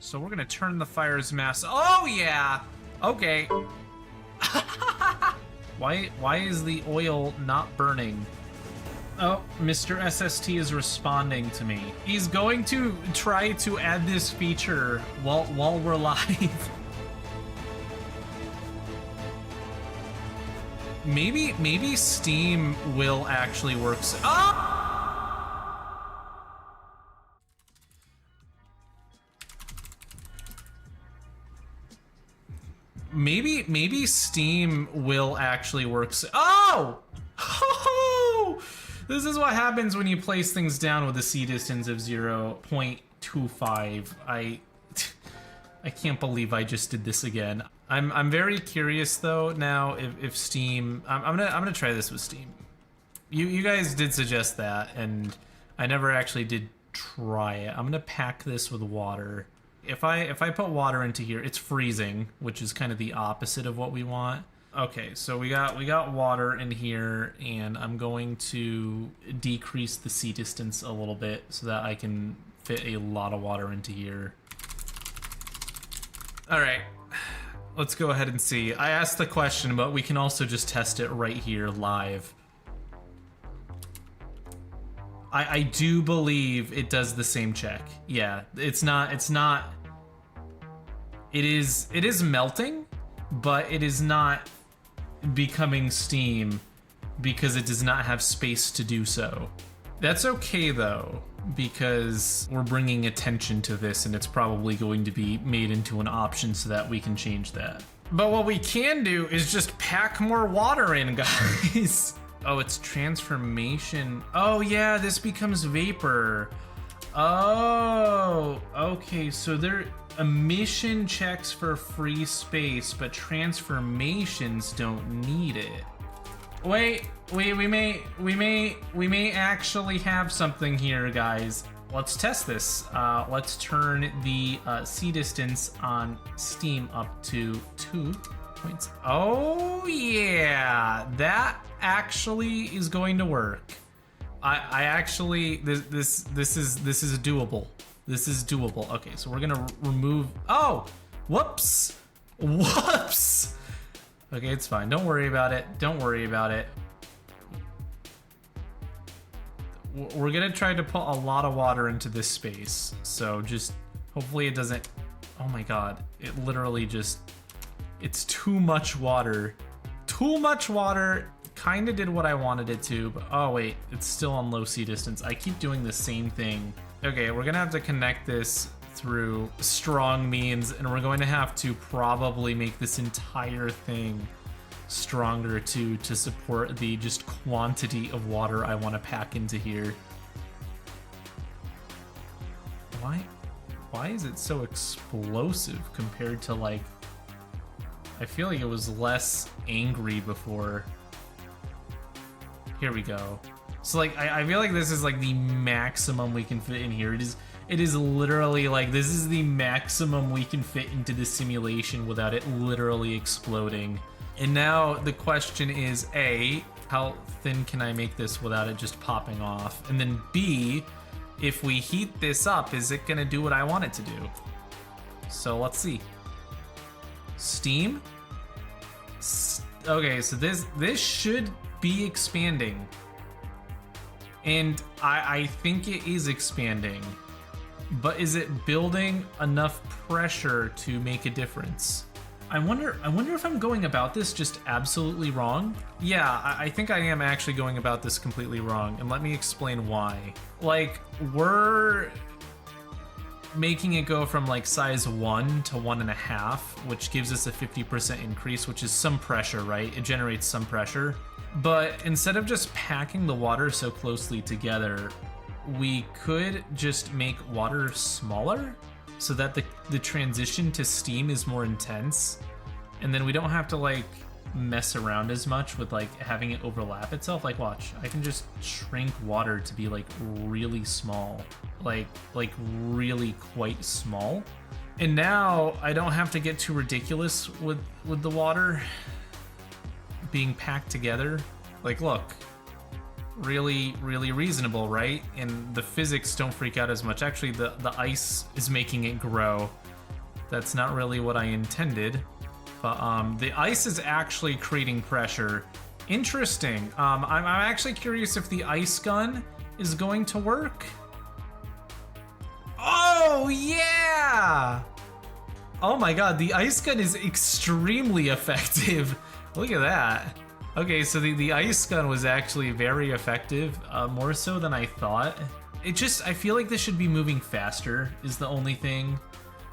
So we're gonna turn the fire's mass. Oh yeah! Okay. Why is the oil not burning? Oh, Mr. SST is responding to me. He's going to try to add this feature while we're live. Maybe Steam will actually work. Oh! Maybe Steam will actually work. Oh! Oh! This is what happens when you place things down with a C distance of 0.25. I can't believe I just did this again. I'm very curious though now if Steam. I'm gonna try this with Steam. You guys did suggest that, and I never actually did try it. I'm gonna pack this with water. If I put water into here, it's freezing, which is kind of the opposite of what we want. Okay, so we got water in here, and I'm going to decrease the C distance a little bit so that I can fit a lot of water into here. All right, let's go ahead and see. I asked the question, but we can also just test it right here live. I do believe it does the same check. Yeah, it's not. It is melting, but it is not becoming steam because it does not have space to do so. That's okay though, because we're bringing attention to this and it's probably going to be made into an option so that we can change that. But what we can do is just pack more water in, guys. Oh, it's transformation. Oh yeah, this becomes vapor. Oh, okay, so there emission checks for free space, but transformations don't need it. Wait, we may actually have something here, guys. Let's test this. Let's turn the C distance on Steam up to 2 points. Oh yeah, that actually is going to work. I actually this is doable. This is doable. Okay, so we're gonna remove. Oh, whoops. Okay, it's fine. Don't worry about it. Don't worry about it. We're gonna try to put a lot of water into this space. So just hopefully it doesn't. Oh my god! It literally just. It's too much water. Too much water. Kind of did what I wanted it to, but oh wait, it's still on low C distance. I keep doing the same thing. Okay, we're gonna have to connect this through strong means, and we're going to have to probably make this entire thing stronger to support the just quantity of water I want to pack into here. Why is it so explosive compared to, like, I feel like it was less angry before. Here we go. So like I feel like this is like the maximum we can fit in here. It is literally like this is the maximum we can fit into the simulation without it literally exploding. And now the question is A, how thin can I make this without it just popping off? And then B, if we heat this up, is it gonna do what I want it to do? So let's see. Steam. Okay, so this should be expanding. And I think it is expanding, but is it building enough pressure to make a difference? I wonder if I'm going about this just absolutely wrong. Yeah, I think I am actually going about this completely wrong, and let me explain why. Like, we're making it go from like size 1 to 1.5, which gives us a 50% increase, which is some pressure, right? It generates some pressure. But instead of just packing the water so closely together, we could just make water smaller so that the transition to steam is more intense. And then we don't have to like mess around as much with like having it overlap itself. Like watch, I can just shrink water to be like really small, like really quite small. And now I don't have to get too ridiculous with the water being packed together. Like look, really reasonable, right? And the physics don't freak out as much. Actually the ice is making it grow. That's not really what I intended. But the ice is actually creating pressure. Interesting. I'm actually curious if the ice gun is going to work. Oh, yeah! Oh my god, the ice gun is extremely effective. Look at that. Okay, so the ice gun was actually very effective, more so than I thought. I feel like this should be moving faster is the only thing.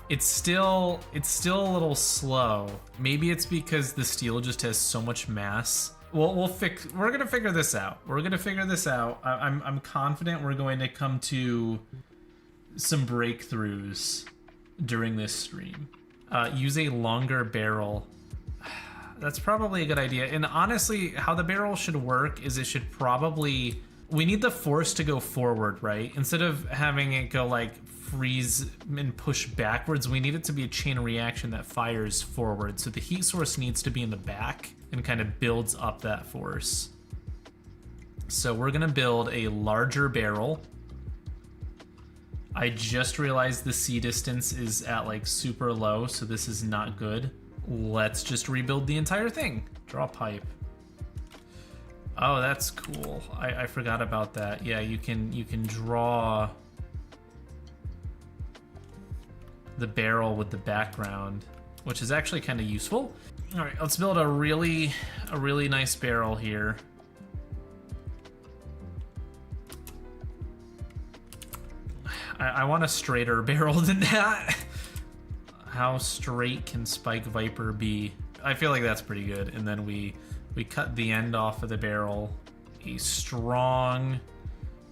It's still a little slow. Maybe it's because the steel just has so much mass. We're gonna figure this out. I'm confident we're going to come to some breakthroughs during this stream. Use a longer barrel. That's probably a good idea. And honestly, how the barrel should work is it should probably... We need the force to go forward, right? Instead of having it go like freeze and push backwards, we need it to be a chain reaction that fires forward. So the heat source needs to be in the back and kind of builds up that force. So we're gonna build a larger barrel. I just realized the C distance is at like super low, so this is not good. Let's just rebuild the entire thing. Draw pipe. Oh, that's cool. I forgot about that. Yeah, you can draw the barrel with the background, which is actually kind of useful. All right, let's build a really nice barrel here. I want a straighter barrel than that. How straight can Spike Viper be? I feel like that's pretty good. And then we cut the end off of the barrel. A strong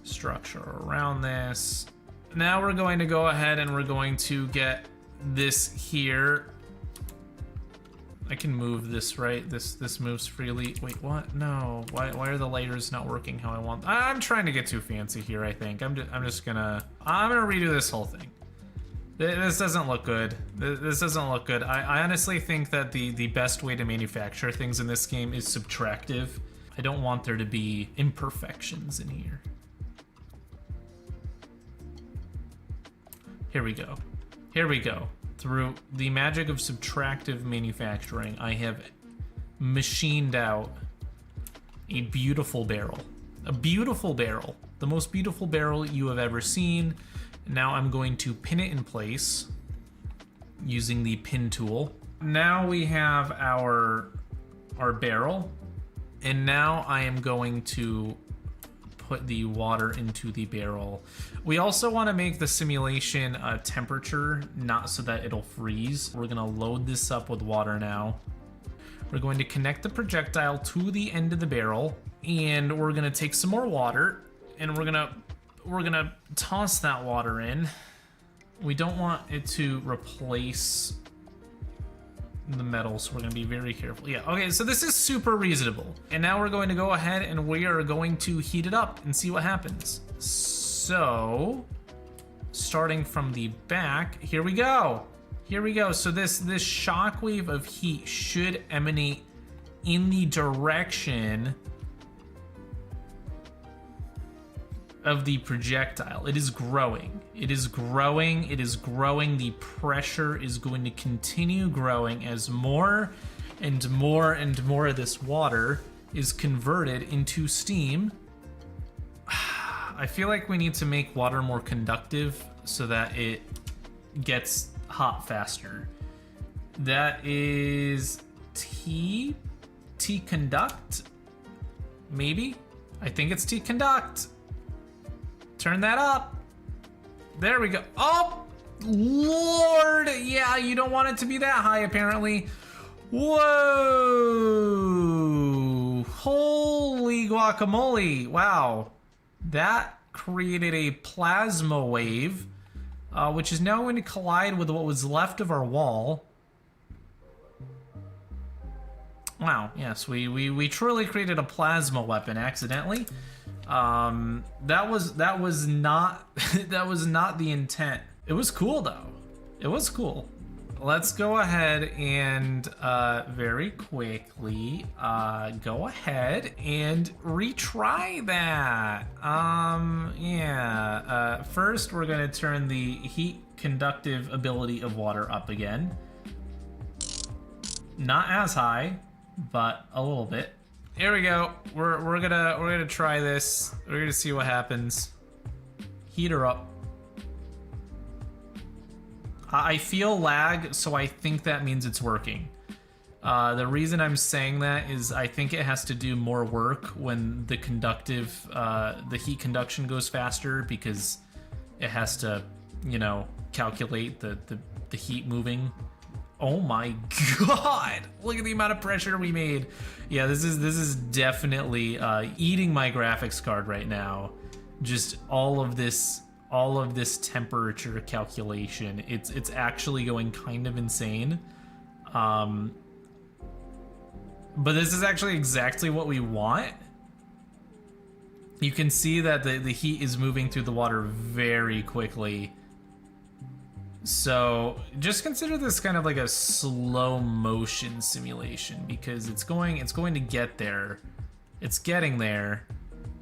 structure around this. Now we're going to go ahead and we're going to get this here. I can move this, right? This moves freely. Wait, what? No. Why are the layers not working how I want? I'm trying to get too fancy here, I think. I'm gonna redo this whole thing. This doesn't look good. This doesn't look good. I honestly think that the best way to manufacture things in this game is subtractive. I don't want there to be imperfections in here. Here we go. Here we go. Through the magic of subtractive manufacturing, I have machined out a beautiful barrel. A beautiful barrel. The most beautiful barrel you have ever seen. Now I'm going to pin it in place using the pin tool. Now we have our barrel, and now I am going to put the water into the barrel. We also want to make the simulation temperature, not so that it'll freeze. We're gonna load this up with water now. We're going to connect the projectile to the end of the barrel, and we're gonna take some more water, and we're gonna toss that water in. We don't want it to replace the metal, so we're gonna be very careful. Yeah, okay, so this is super reasonable. And now we're going to go ahead and we are going to heat it up and see what happens. So, starting from the back, here we go. Here we go. So this shockwave of heat should emanate in the direction of the projectile. It is growing. It is growing. It is growing. The pressure is going to continue growing as more and more and more of this water is converted into steam. I feel like we need to make water more conductive so that it gets hot faster. That is T conduct, maybe? I think it's T conduct. Turn that up. There we go. Oh, Lord. Yeah, you don't want it to be that high, apparently. Whoa. Holy guacamole. Wow. That created a plasma wave, which is now going to collide with what was left of our wall. Wow. Yes, we truly created a plasma weapon accidentally. That was not that was not the intent. It was cool though. It was cool. Let's go ahead and very quickly go ahead and retry that. Yeah. First we're gonna turn the heat conductive ability of water up again. Not as high, but a little bit. Here we go. We're gonna try this. We're gonna see what happens. Heat her up. I feel lag, so I think that means it's working. The reason I'm saying that is I think it has to do more work when the conductive, the heat conduction goes faster, because it has to, you know, calculate the heat moving. Oh my god! Look at the amount of pressure we made. Yeah, this is definitely eating my graphics card right now. Just all of this temperature calculation. It's actually going kind of insane. But this is actually exactly what we want. You can see that the heat is moving through the water very quickly. So just consider this kind of like a slow motion simulation, because it's going to get there. It's getting there.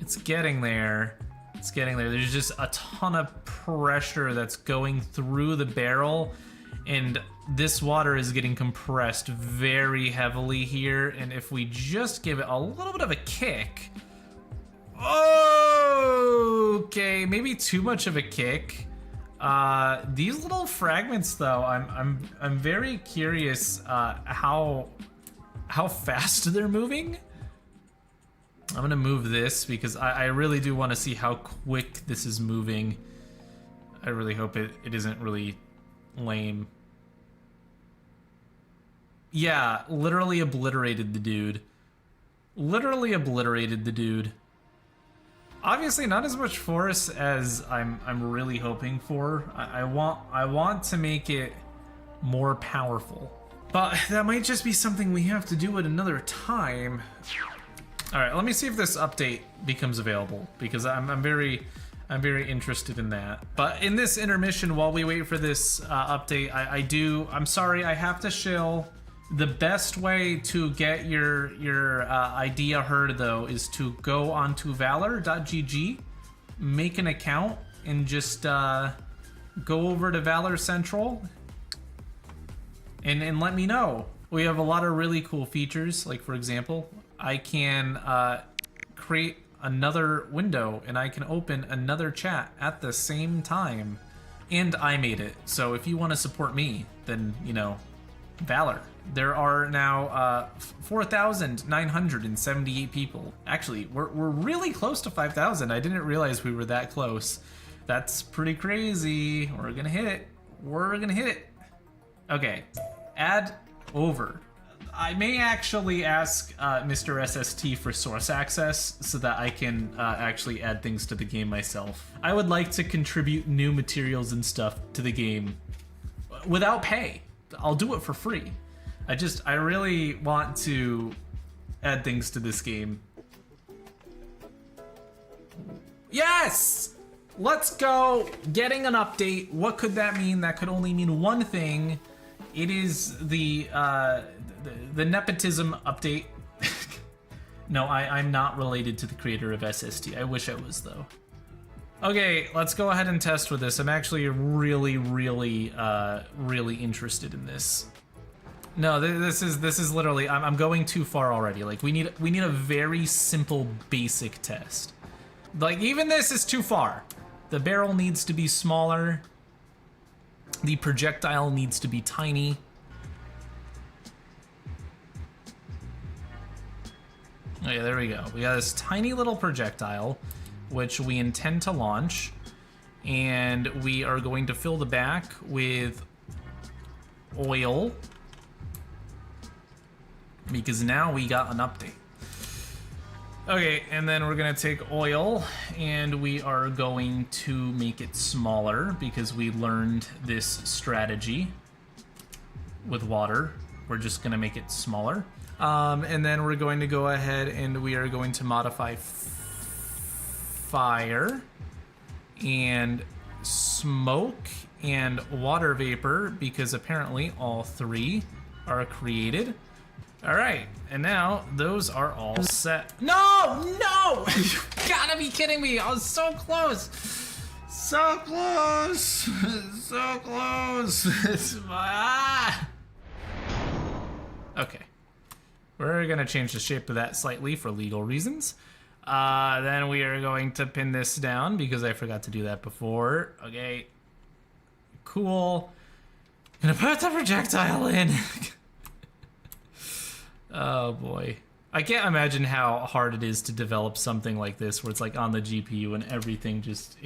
It's getting there. It's getting there. There's just a ton of pressure that's going through the barrel, and this water is getting compressed very heavily here. And if we just give it a little bit of a kick, okay, maybe too much of a kick. These little fragments, though, I'm very curious how fast they're moving. I'm gonna move this because I really do want to see how quick this is moving. I really hope it isn't really lame. Yeah, literally obliterated the dude. Literally obliterated the dude. Obviously not as much force as I'm really hoping for. I want to make it more powerful. But that might just be something we have to do at another time. All right, let me see if this update becomes available, because I'm very interested in that. But in this intermission, while we wait for this update, I'm sorry, I have to shill. The best way to get your idea heard, though, is to go onto valor.gg, make an account, and just go over to Valor Central and let me know. We have a lot of really cool features, like, for example, I can create another window and I can open another chat at the same time. And I made it, so if you want to support me, then, you know, Valor. There are now 4,978 people. Actually, we're really close to 5,000. I didn't realize we were that close. That's pretty crazy. We're gonna hit it. We're gonna hit it. Okay, add over. I may actually ask Mr. SST for source access so that I can actually add things to the game myself. I would like to contribute new materials and stuff to the game without pay. I'll do it for free. I really want to add things to this game. Yes! Let's go! Getting an update. What could that mean? That could only mean one thing. It is the nepotism update. No, I'm not related to the creator of SST. I wish I was, though. Okay, let's go ahead and test with this. I'm actually really interested in this. No, this is literally, I'm going too far already. Like, we need a very simple basic test. Like, even this is too far. The barrel needs to be smaller. The projectile needs to be tiny. Oh yeah, there we go. We got this tiny little projectile, which we intend to launch, and we are going to fill the back with oil, because now we got an update. Okay, and then we're gonna take oil and we are going to make it smaller because we learned this strategy with water. We're just gonna make it smaller. And then we're going to go ahead and we are going to modify fire and smoke and water vapor, because apparently all three are created. All right, and now those are all set. No! You gotta be kidding me. I was so close. So close! So close! Okay. We're gonna change the shape of that slightly for legal reasons. Then we are going to pin this down because I forgot to do that before. Okay. Cool. Gonna put the projectile in. Oh boy. I can't imagine how hard it is to develop something like this where it's like on the GPU and everything just...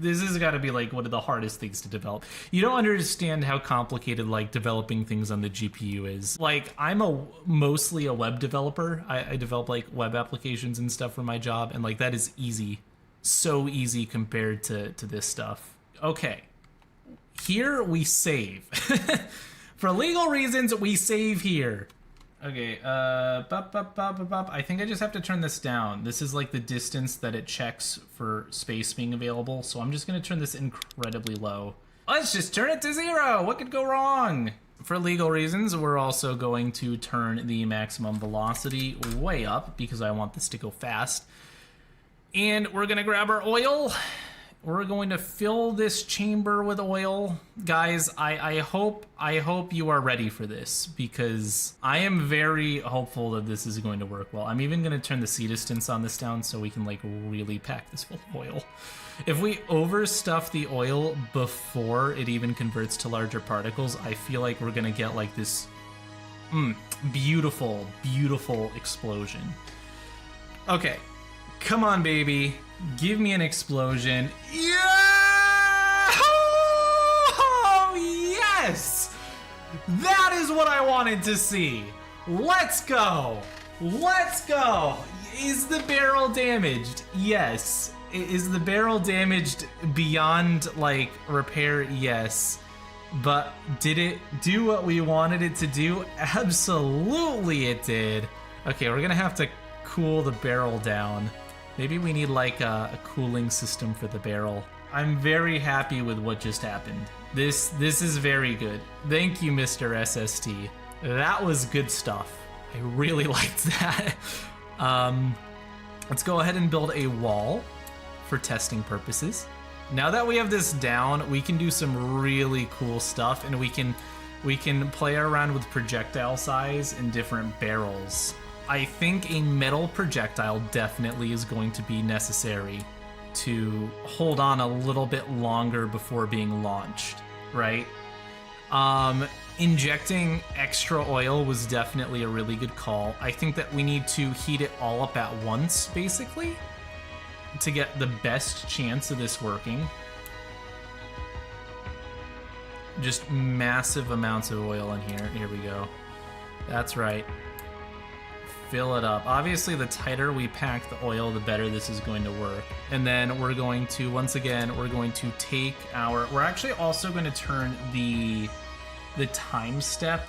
this has got to be like one of the hardest things to develop. You don't understand how complicated like developing things on the GPU is. Like I'm mostly a web developer. I develop like web applications and stuff for my job, and like that is easy. So easy compared to this stuff. Okay. Here we save. For legal reasons, we save here. Okay, I think I just have to turn this down. This is like the distance that it checks for space being available, so I'm just gonna turn this incredibly low. Let's just turn it to 0! What could go wrong? For legal reasons, we're also going to turn the maximum velocity way up because I want this to go fast. And we're gonna grab our oil. We're going to fill this chamber with oil. Guys, I hope you are ready for this because I am very hopeful that this is going to work well. I'm even going to turn the C distance on this down so we can like really pack this full of oil. If we overstuff the oil before it even converts to larger particles, I feel like we're going to get like this beautiful, beautiful explosion. Okay, come on, baby. Give me an explosion. Yeah! Oh, yes! That is what I wanted to see. Let's go. Let's go. Is the barrel damaged? Yes. Is the barrel damaged beyond, like, repair? Yes. But did it do what we wanted it to do? Absolutely it did. Okay, we're gonna have to cool the barrel down. Maybe we need like a cooling system for the barrel. I'm very happy with what just happened. This is very good. Thank you, Mr. SST. That was good stuff. I really liked that. Let's go ahead and build a wall for testing purposes. Now that we have this down, we can do some really cool stuff, and we can play around with projectile size and different barrels. I think a metal projectile definitely is going to be necessary to hold on a little bit longer before being launched, right? Injecting extra oil was definitely a really good call. I think that we need to heat it all up at once, basically, to get the best chance of this working. Just massive amounts of oil in here. Here we go. That's right. Fill it up. Obviously, the tighter we pack the oil, the better this is going to work. And then we're going to, once again, we're going to take our... We're actually also going to turn the time step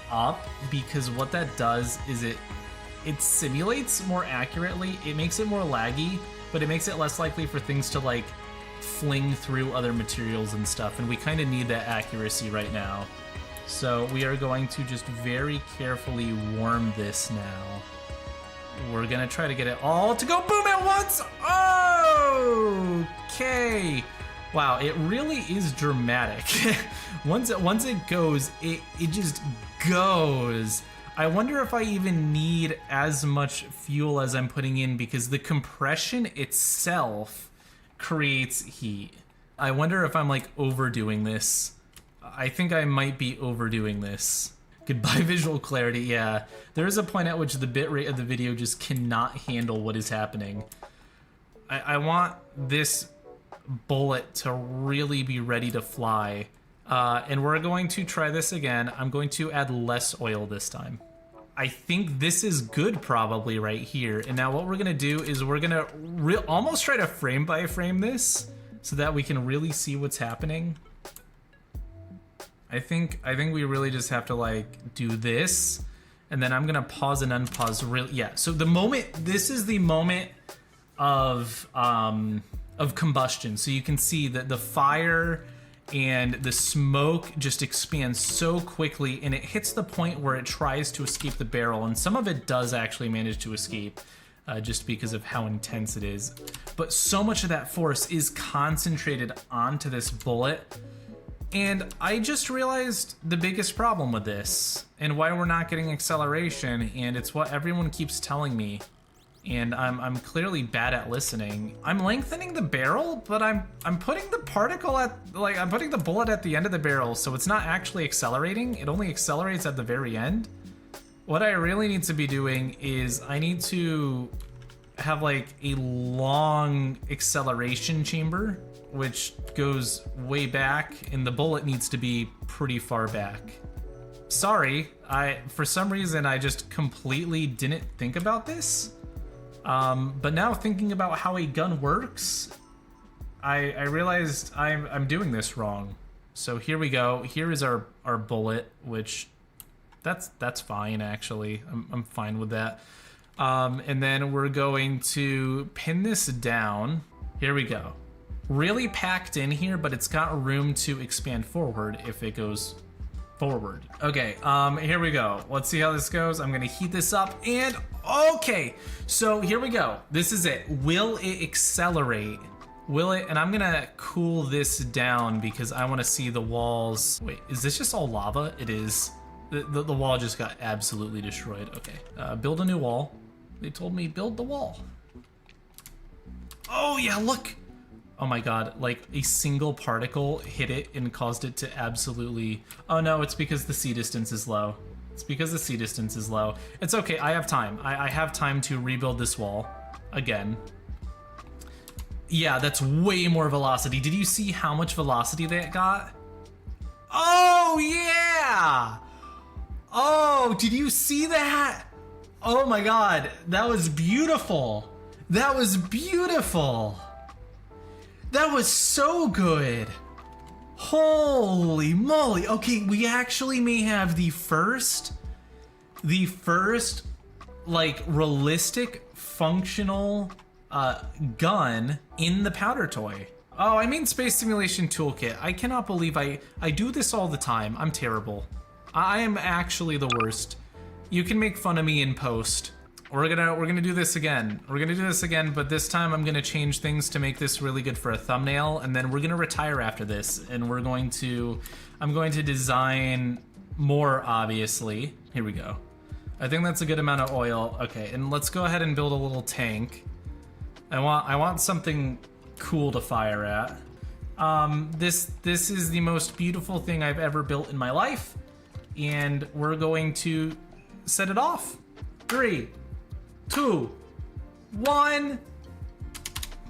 up, because what that does is it simulates more accurately. It makes it more laggy, but it makes it less likely for things to like fling through other materials and stuff. And we kind of need that accuracy right now. So we are going to just very carefully warm this now. We're gonna try to get it all to go boom at once. Okay. Wow, it really is dramatic. Once it goes, it just goes. I wonder if I even need as much fuel as I'm putting in, because the compression itself creates heat. I wonder if I'm like overdoing this. I think I might be overdoing this. Goodbye visual clarity, yeah. There is a point at which the bitrate of the video just cannot handle what is happening. I want this bullet to really be ready to fly. And we're going to try this again. I'm going to add less oil this time. I think this is good probably right here. And now what we're gonna do is we're gonna almost try to frame by frame this so that we can really see what's happening. I think we really just have to like do this, and then I'm gonna pause and unpause. Yeah. So the moment, this is the moment of combustion. So you can see that the fire and the smoke just expands so quickly, and it hits the point where it tries to escape the barrel, and some of it does actually manage to escape. just because of how intense it is. But so much of that force is concentrated onto this bullet. And I just realized the biggest problem with this and why we're not getting acceleration, and it's what everyone keeps telling me. And I'm clearly bad at listening. I'm lengthening the barrel, but I'm putting the particle at, like, I'm putting the bullet at the end of the barrel, so it's not actually accelerating. It only accelerates at the very end. What I really need to be doing is I need to have like a long acceleration chamber, which goes way back, and the bullet needs to be pretty far back. Sorry, for some reason I just completely didn't think about this. But now thinking about how a gun works, I realized I'm doing this wrong. So here we go. Here is our bullet, which that's fine actually. I'm fine with that. And then we're going to pin this down. Here we go. Really packed in here, but it's got room to expand forward if it goes forward. Okay, here we go. Let's see how this goes. I'm gonna heat this up, and okay, so here we go. This is it. Will it accelerate? Will it? And I'm gonna cool this down because I wanna see the walls. Wait, is this just all lava? It is. The wall just got absolutely destroyed. Okay, build a new wall. They told me build the wall. Oh yeah, look. Oh my god, like a single particle hit it and caused it to absolutely... Oh no, it's because the C distance is low. It's because the C distance is low. It's okay, I have time. I have time to rebuild this wall again. Yeah, that's way more velocity. Did you see how much velocity that got? Oh yeah! Oh, did you see that? Oh my god, that was beautiful. That was beautiful. That was so good. Holy moly. Okay, we actually may have the first like realistic functional gun in the powder toy. Oh, I mean Space Simulation Toolkit. I cannot believe I do this all the time. I'm terrible. I am actually the worst. You can make fun of me in post. We're gonna do this again. We're gonna do this again, but this time I'm gonna change things to make this really good for a thumbnail, and then we're gonna retire after this, and I'm going to design more, obviously. Here we go. I think that's a good amount of oil. Okay, and let's go ahead and build a little tank. I want something cool to fire at. This is the most beautiful thing I've ever built in my life, and we're going to set it off. 3, 2, 1.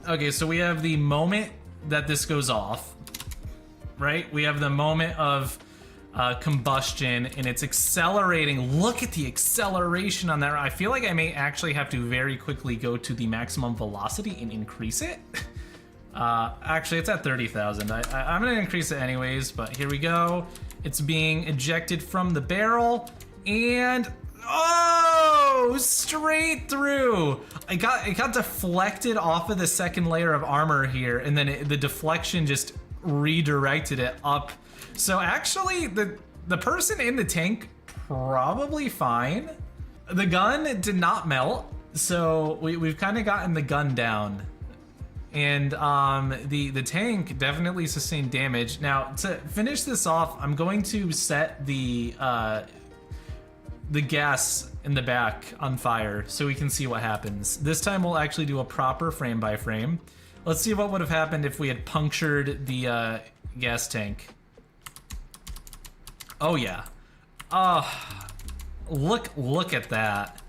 Okay, so we have the moment that this goes off, right? We have the moment of combustion, and it's accelerating. Look at the acceleration on that. I feel like I may actually have to very quickly go to the maximum velocity and increase it. Actually, it's at 30,000. I'm gonna increase it anyways, but here we go. It's being ejected from the barrel, and oh, straight through. It got deflected off of the second layer of armor here, and then the deflection just redirected it up. So actually, the person in the tank probably fine. The gun did not melt, so we've kind of gotten the gun down. And the tank definitely sustained damage. Now, to finish this off, I'm going to set the gas in the back on fire so we can see what happens. This time we'll actually do a proper frame by frame. Let's see what would have happened if we had punctured the gas tank. Oh yeah. Look at that.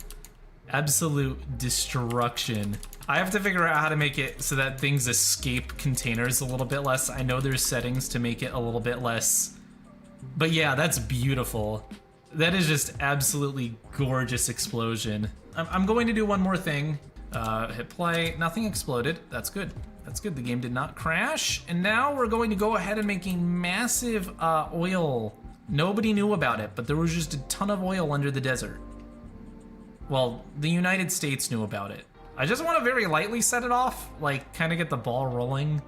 Absolute destruction. I have to figure out how to make it so that things escape containers a little bit less. I know there's settings to make it a little bit less. But yeah, that's beautiful. That is just absolutely gorgeous explosion. I'm going to do one more thing. Hit play. Nothing exploded. That's good. That's good. The game did not crash. And now we're going to go ahead and make a massive oil. Nobody knew about it, but there was just a ton of oil under the desert. Well, the United States knew about it. I just want to very lightly set it off, like kind of get the ball rolling.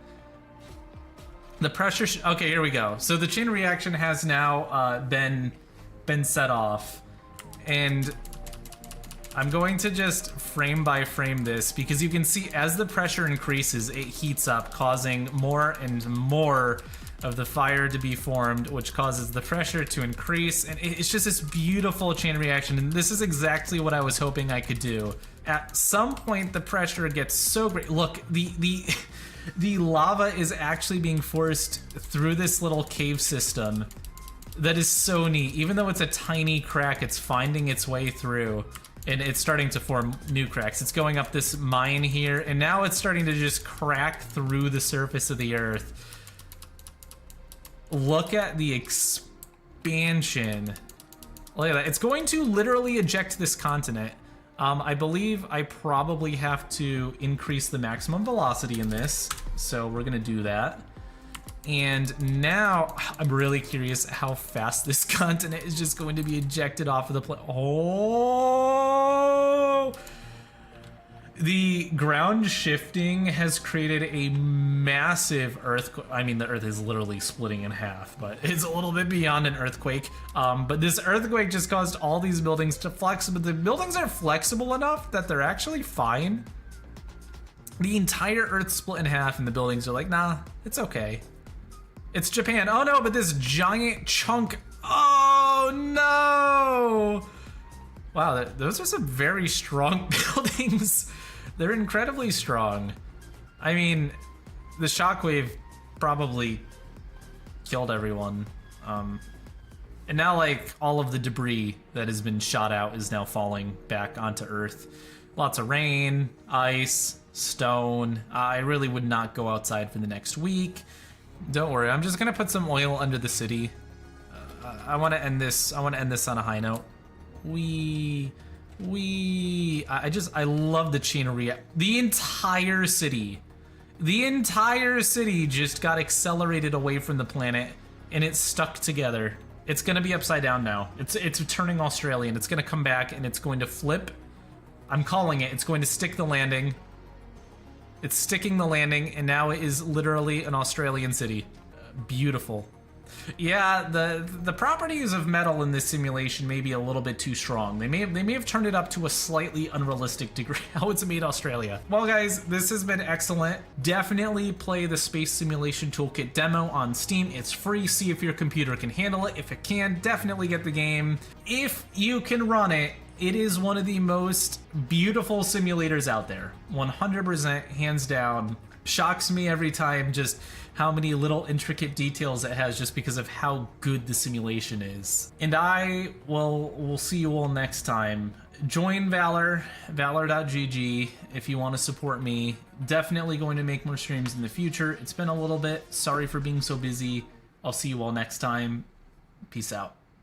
The pressure, okay, here we go. So the chain reaction has now been set off, and I'm going to just frame by frame this because you can see as the pressure increases, it heats up, causing more and more of the fire to be formed, which causes the pressure to increase. And it's just this beautiful chain reaction. And this is exactly what I was hoping I could do. At some point, the pressure gets so great. Look, the lava is actually being forced through this little cave system. That is so neat. Even though it's a tiny crack, it's finding its way through. And it's starting to form new cracks. It's going up this mine here, and now it's starting to just crack through the surface of the earth. Look at the expansion. Look at that. It's going to literally eject this continent. I believe I probably have to increase the maximum velocity in this, so we're gonna do that. And now I'm really curious how fast this continent is just going to be ejected off of the planet. Oh! The ground shifting has created a massive earthquake. I mean, the earth is literally splitting in half, but it's a little bit beyond an earthquake. But this earthquake just caused all these buildings to flex, but the buildings are flexible enough that they're actually fine. The entire earth split in half and the buildings are like, nah, it's okay. It's Japan. Oh no, but this giant chunk. Oh no! Wow, those are some very strong buildings. They're incredibly strong. I mean, the shockwave probably killed everyone. And now, like, all of the debris that has been shot out is now falling back onto Earth. Lots of rain, ice, stone. I really would not go outside for the next week. Don't worry, I'm just gonna put some oil under the city. I want to end this. I want to end this on a high note. I love the chain of reaction. The entire city just got accelerated away from the planet, and it's stuck together. It's gonna be upside down now. It's turning Australian. It's gonna come back and it's going to flip. I'm calling it. It's going to stick the landing. It's sticking the landing, and now it is literally an Australian city. Beautiful. Yeah, the properties of metal in this simulation may be a little bit too strong. They may have turned it up to a slightly unrealistic degree. How it's made Australia. Well, guys, this has been excellent. Definitely play the Space Simulation Toolkit demo on Steam. It's free. See if your computer can handle it. If it can, definitely get the game. If you can run it, it is one of the most beautiful simulators out there. 100%, hands down. Shocks me every time just how many little intricate details it has just because of how good the simulation is. And I will see you all next time. Join Valor, valor.gg if you want to support me. Definitely going to make more streams in the future. It's been a little bit. Sorry for being so busy. I'll see you all next time. Peace out.